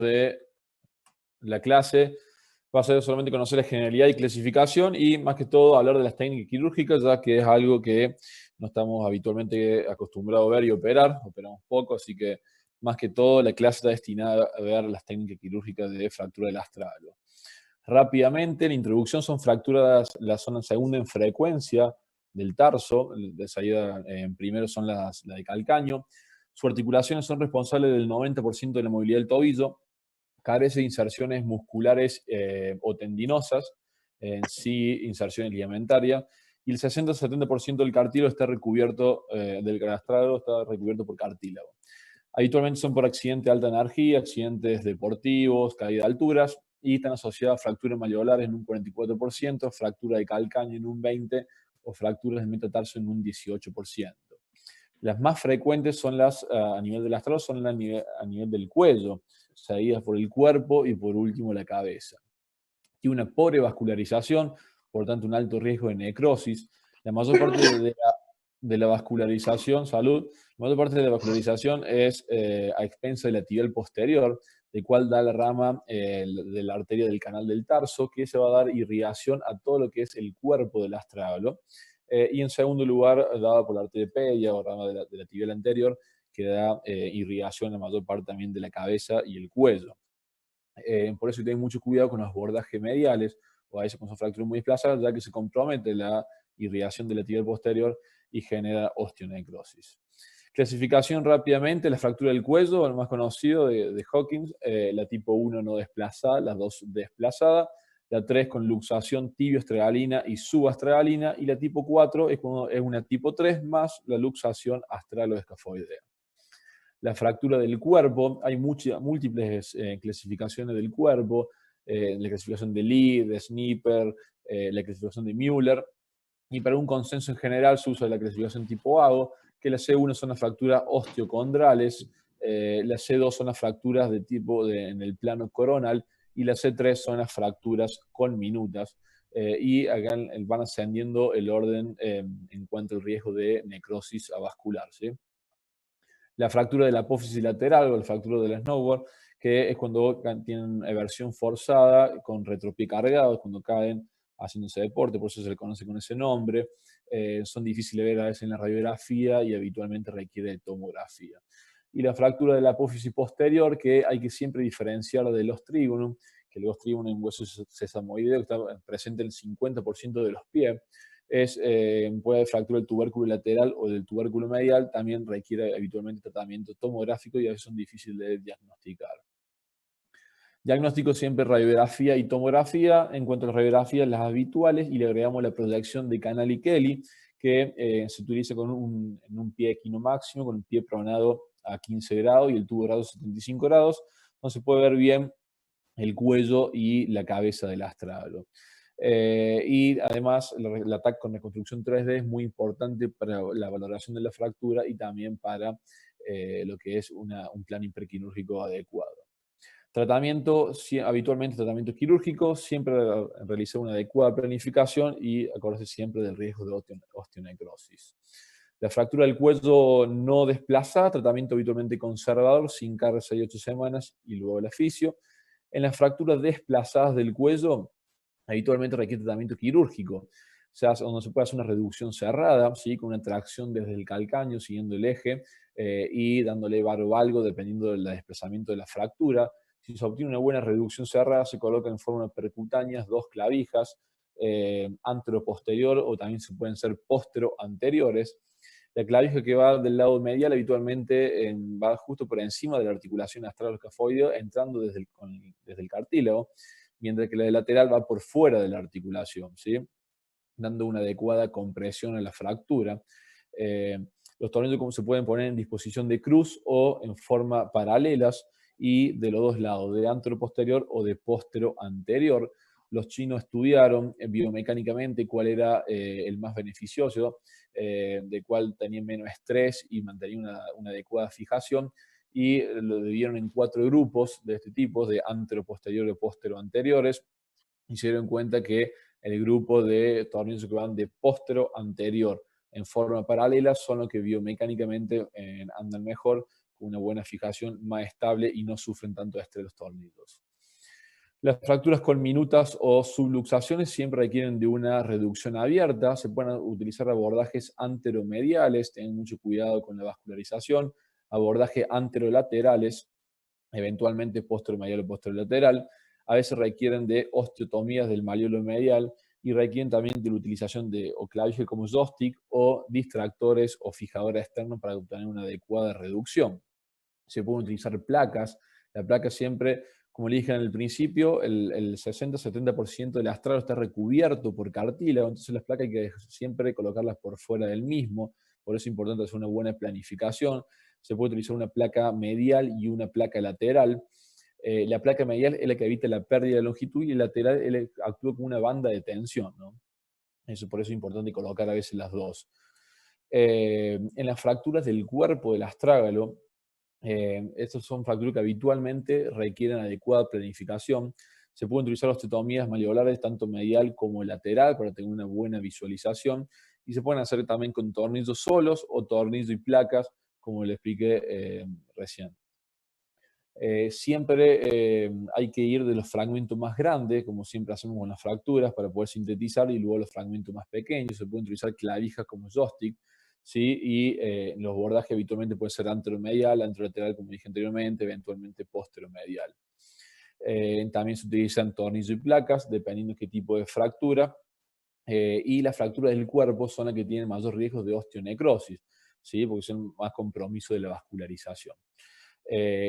de la clase va a ser solamente conocer la generalidad y clasificación y más que todo hablar de las técnicas quirúrgicas, ya que es algo que no estamos habitualmente acostumbrados a ver y operar, operamos poco, así que más que todo la clase está destinada a ver las técnicas quirúrgicas de fractura del astralo. Rápidamente, la introducción son fracturas, la zona segunda en frecuencia del tarso, de salida primero son la de calcaño. Sus articulaciones son responsables del 90% de la movilidad del tobillo, carece de inserciones musculares o tendinosas, en sí inserciones ligamentarias, y el 60-70% del cartílago está recubierto, del astralo está recubierto por cartílago. Habitualmente son por accidente de alta energía, accidentes deportivos, caída de alturas, y están asociadas a fracturas malleolares en un 44%, fractura de calcaño en un 20% o fracturas de metatarso en un 18%. Las más frecuentes son las a nivel del astralo, son a nivel del cuello, seguidas por el cuerpo y por último la cabeza. Tiene una pobre vascularización, por tanto un alto riesgo de necrosis. La mayor parte de la vascularización, salud, la mayor parte de la vascularización es a expensa de la tibial posterior, de cual da la rama de la arteria del canal del tarso, que se va a dar irrigación a todo lo que es el cuerpo del astrágalo. Y en segundo lugar, dada por la arteria pedia o rama de la tibial anterior, que da irrigación a la mayor parte también de la cabeza y el cuello. Por eso hay que tener mucho cuidado con los abordajes mediales, o a veces con son fracturas muy desplazadas, ya que se compromete la irrigación de la tibial posterior y genera osteonecrosis. Clasificación rápidamente, la fractura del cuello, el más conocido de Hawkins, la tipo 1 no desplazada, la 2 desplazada, la 3 con luxación tibio-astragalina y subastragalina, y la tipo 4 es una tipo 3 más la luxación astraloescafoidea. La fractura del cuerpo, hay múltiples clasificaciones del cuerpo, la clasificación de Lee, de Sniper, la clasificación de Müller, y para un consenso en general se usa la clasificación tipo AGO, que la C1 son las fracturas osteocondrales, la C2 son las fracturas de tipo en el plano coronal, y la C3 son las fracturas conminutas. Y acá van ascendiendo el orden en cuanto al riesgo de necrosis avascular, ¿sí? La fractura de la apófisis lateral o la fractura del snowboard, que es cuando tienen eversión forzada con retropie cargado, cuando caen haciéndose deporte, por eso se le conoce con ese nombre. Son difíciles de ver a veces en la radiografía y habitualmente requiere de tomografía. Y la fractura de la apófisis posterior, que hay que siempre diferenciar del ostrigonum, que el ostrigonum es un hueso sesamoideo que está presente en el 50% de los pies. Puede fracturar el tubérculo lateral o del tubérculo medial, también requiere habitualmente tratamiento tomográfico y a veces son difíciles de diagnosticar. Diagnóstico siempre radiografía y tomografía. En cuanto a la radiografía, las habituales, y le agregamos la proyección de Canal y Kelly, que se utiliza en un pie equinomáximo, con un pie pronado a 15 grados y el tubo grado 75 grados, donde se puede ver bien el cuello y la cabeza del astralo. Y además, el TAC con reconstrucción 3D es muy importante para la valoración de la fractura y también para lo que es un plan hiperquirúrgico adecuado. Tratamiento, habitualmente tratamiento quirúrgico, siempre realizar una adecuada planificación y acordarse siempre del riesgo de osteonecrosis. La fractura del cuello no desplazada, tratamiento habitualmente conservador, sin carga 6-8 semanas y luego el fisio. En las fracturas desplazadas del cuello, habitualmente requiere tratamiento quirúrgico, o sea, donde se puede hacer una reducción cerrada, ¿sí? Con una tracción desde el calcáneo, siguiendo el eje, y dándole varovalgo dependiendo del desplazamiento de la fractura. Si se obtiene una buena reducción cerrada, se coloca en forma percutáneas 2 clavijas, antero-posterior, o también se pueden ser postero-anteriores. La clavija que va del lado medial habitualmente va justo por encima de la articulación astraloescafoidea, entrando desde el cartílago, mientras que la de lateral va por fuera de la articulación, ¿sí? Dando una adecuada compresión a la fractura. Los tornillos se pueden poner en disposición de cruz o en forma paralelas y de los dos lados, de antero-posterior o de postero-anterior. Los chinos estudiaron biomecánicamente cuál era el más beneficioso, de cuál tenía menos estrés y mantenía una adecuada fijación, y lo dividieron en 4 grupos de este tipo, de antero-posterior o postero-anteriores, y se dieron cuenta que el grupo de tornillos que van de postero-anterior en forma paralela son los que biomecánicamente andan mejor, con una buena fijación, más estable y no sufren tanto estrés los tornillos. Las fracturas con minutas o subluxaciones siempre requieren de una reducción abierta. Se pueden utilizar abordajes anteromediales, tengan mucho cuidado con la vascularización, abordaje anterolaterales, eventualmente posteromedial o posterolateral. A veces requieren de osteotomías del malleolo medial y requieren también de la utilización de o clavija como joystick o distractores o fijadores externos para obtener una adecuada reducción. Se pueden utilizar placas. La placa siempre, como le dije en el principio, el 60-70% del astralo está recubierto por cartílago, entonces las placas hay que siempre colocarlas por fuera del mismo. Por eso es importante hacer una buena planificación. Se puede utilizar una placa medial y una placa lateral. La placa medial es la que evita la pérdida de longitud y la lateral es la que actúa como una banda de tensión, ¿no? Por eso es importante colocar a veces las dos. En las fracturas del cuerpo del astrágalo, estas son fracturas que habitualmente requieren adecuada planificación. Se pueden utilizar osteotomías malleolares tanto medial como lateral para tener una buena visualización y se pueden hacer también con tornillos solos o tornillos y placas, como le expliqué recién. Siempre hay que ir de los fragmentos más grandes, como siempre hacemos con las fracturas, para poder sintetizar, y luego los fragmentos más pequeños. Se pueden utilizar clavijas como joystick, ¿sí? Y los bordajes habitualmente puede ser anteromedial, anterolateral, como dije anteriormente, eventualmente posteromedial. También se utilizan tornillos y placas, dependiendo de qué tipo de fractura. Y las fracturas del cuerpo son las que tienen mayor riesgo de osteonecrosis, ¿sí? Porque son más compromiso de la vascularización.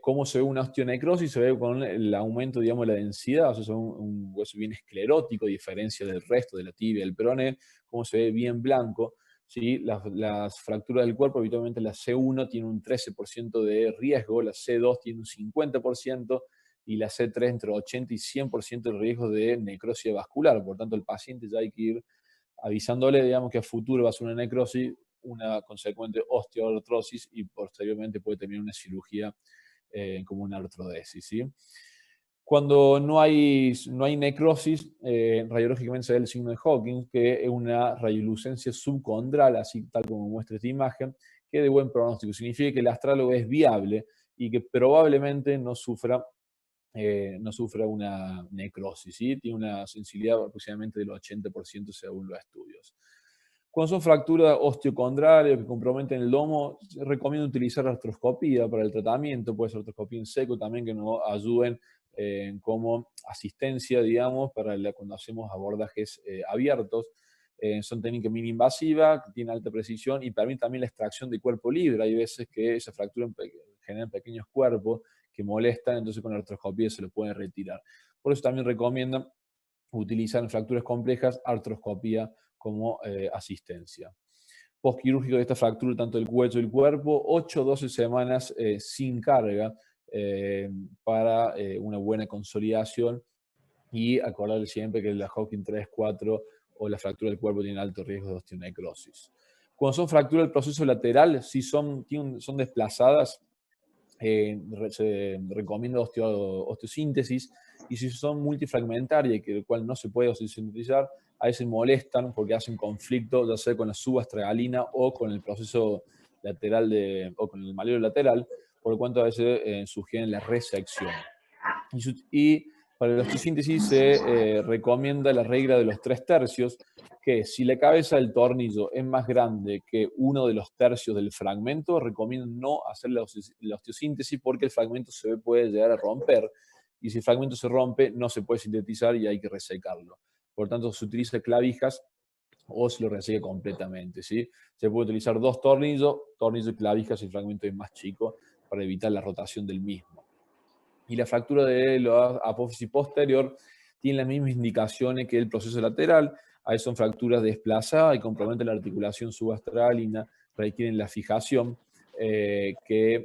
¿Cómo se ve una osteonecrosis? Se ve con el aumento, digamos, de la densidad, o sea, es un hueso bien esclerótico, a diferencia del resto de la tibia y del peroné, como se ve bien blanco. ¿Sí? Las fracturas del cuerpo, habitualmente la C1 tiene un 13% de riesgo, la C2 tiene un 50% y la C3 entre 80 y 100% de riesgo de necrosis vascular. Por tanto, el paciente ya hay que ir avisándole, digamos, que a futuro va a ser una necrosis, una consecuente osteoartrosis y posteriormente puede tener una cirugía como una artrodesis, ¿sí? Cuando no hay necrosis, radiológicamente se ve el signo de Hawking, que es una radiolucencia subcondral, así tal como muestra esta imagen, que es de buen pronóstico. Significa que el astrálogo es viable y que probablemente no sufra una necrosis, ¿sí? Tiene una sensibilidad aproximadamente del 80% según los estudios. Cuando son fracturas osteocondrales que comprometen el lomo, recomiendo utilizar artroscopía para el tratamiento, puede ser artroscopía en seco también, que nos ayuden como asistencia, digamos, cuando hacemos abordajes abiertos. Son técnicas mini invasivas, que tienen alta precisión y permiten también la extracción de cuerpo libre. Hay veces que esa fractura genera pequeños cuerpos que molestan, entonces con la artroscopía se lo pueden retirar. Por eso también recomiendan utilizar en fracturas complejas artroscopía como asistencia. Postquirúrgico de esta fractura, tanto del cuello y el cuerpo, 8-12 semanas sin carga para una buena consolidación y acordarle siempre que la Hawking 3-4 o la fractura del cuerpo tienen alto riesgo de osteonecrosis. Cuando son fracturas del proceso lateral, si son desplazadas, se recomienda osteosíntesis, y si son multifragmentarias, el cual no se puede osteosintetizar, a veces molestan porque hacen conflicto, ya sea con la subastragalina o con el proceso lateral o con el malleolo lateral, por lo cual a veces sugieren la resección. Y para la osteosíntesis se recomienda la regla de los 3/3, que si la cabeza del tornillo es más grande que uno de los tercios del fragmento, recomiendo no hacer la osteosíntesis porque el fragmento se puede llegar a romper, y si el fragmento se rompe no se puede sintetizar y hay que resecarlo. Por tanto, se utiliza clavijas o se lo reseca completamente, ¿sí? Se puede utilizar 2 tornillos y clavijas si el fragmento es más chico, para evitar la rotación del mismo. Y la fractura de la apófisis posterior tiene las mismas indicaciones que el proceso lateral. Ahí son fracturas desplazadas y comprometen la articulación subastralina, requieren la fijación, que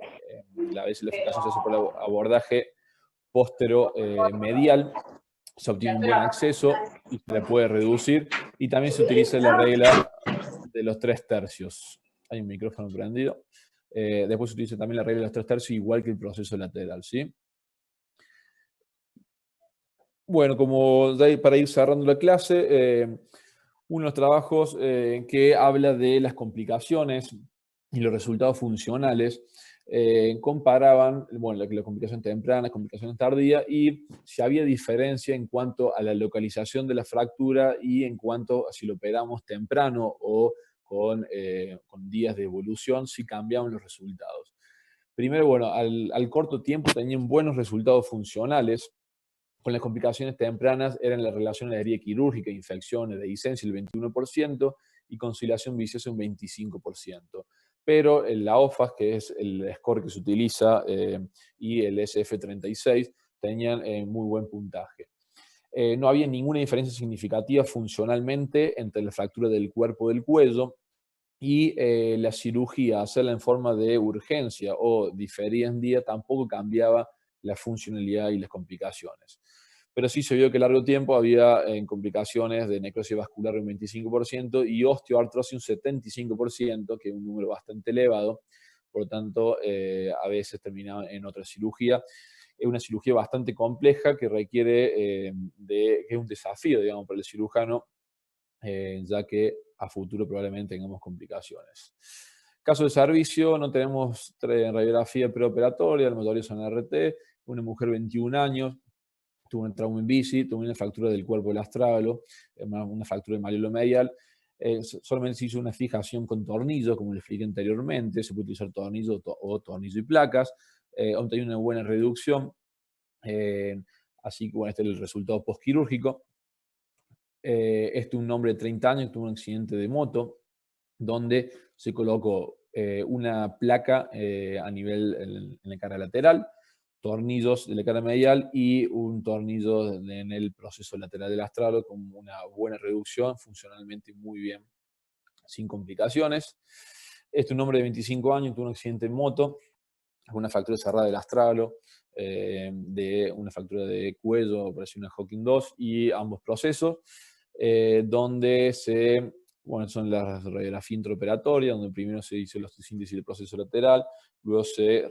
a veces la fijación se hace por el abordaje postero-medial, se obtiene un buen acceso y se le puede reducir. Y también se utiliza la regla de los 3/3. Hay un micrófono prendido. Después se utiliza también la regla de los 3/3, igual que el proceso lateral, ¿sí? Bueno, para ir cerrando la clase, uno de los trabajos que habla de las complicaciones y los resultados funcionales comparaban, bueno, la complicación temprana, complicaciones tardías, y si había diferencia en cuanto a la localización de la fractura y en cuanto a si lo operamos temprano o con días de evolución, si cambiaban los resultados. Primero, bueno, al corto tiempo tenían buenos resultados funcionales. Con las complicaciones tempranas eran la relación a la herida quirúrgica, infecciones, dehiscencia el 21% y conciliación viciosa un 25%. Pero la OFAS, que es el score que se utiliza, y el SF36 tenían muy buen puntaje. No había ninguna diferencia significativa funcionalmente entre la fractura del cuerpo del cuello y la cirugía, hacerla en forma de urgencia o diferida en día, tampoco cambiaba la funcionalidad y las complicaciones. Pero sí se vio que a largo tiempo había complicaciones de necrosis vascular un 25% y osteoartrosis un 75%, que es un número bastante elevado. Por lo tanto, a veces terminaba en otra cirugía. Es una cirugía bastante compleja que requiere que es un desafío, digamos, para el cirujano, ya que a futuro probablemente tengamos complicaciones. Caso de servicio, no tenemos radiografía preoperatoria, el motorio son RT, una mujer 21 años, tuvo un trauma en bici, tuvo una fractura del cuerpo del astrágalo, una fractura de malleolo medial. Solamente se hizo una fijación con tornillos, como le expliqué anteriormente, se puede utilizar tornillo o tornillo y placas. Aún tenía una buena reducción, así que bueno, este es el resultado postquirúrgico. Este es un hombre de 30 años que tuvo un accidente de moto, donde se colocó una placa a nivel en la cara lateral, tornillos de la cara medial y un tornillo en el proceso lateral del astralo con una buena reducción, funcionalmente muy bien, sin complicaciones. Este es un hombre de 25 años, tuvo un accidente en moto, con una fractura cerrada del astralo, de una fractura de cuello, operación de Hawking 2 y ambos procesos, donde son las radiografías intraoperatorias, donde primero se hizo la osteosíntesis del proceso lateral, luego se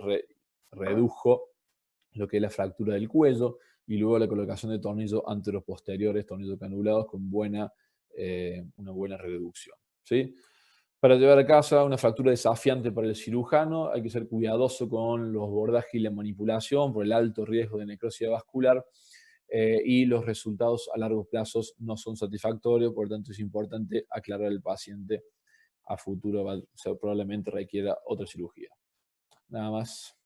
redujo lo que es la fractura del cuello y luego la colocación de tornillos anteroposteriores, tornillos canulados con una buena reducción, ¿sí? Para llevar a casa una fractura desafiante para el cirujano, hay que ser cuidadoso con los bordajes y la manipulación por el alto riesgo de necrosis vascular, y los resultados a largo plazo no son satisfactorios, por lo tanto es importante aclarar al paciente a futuro, probablemente requiera otra cirugía. Nada más.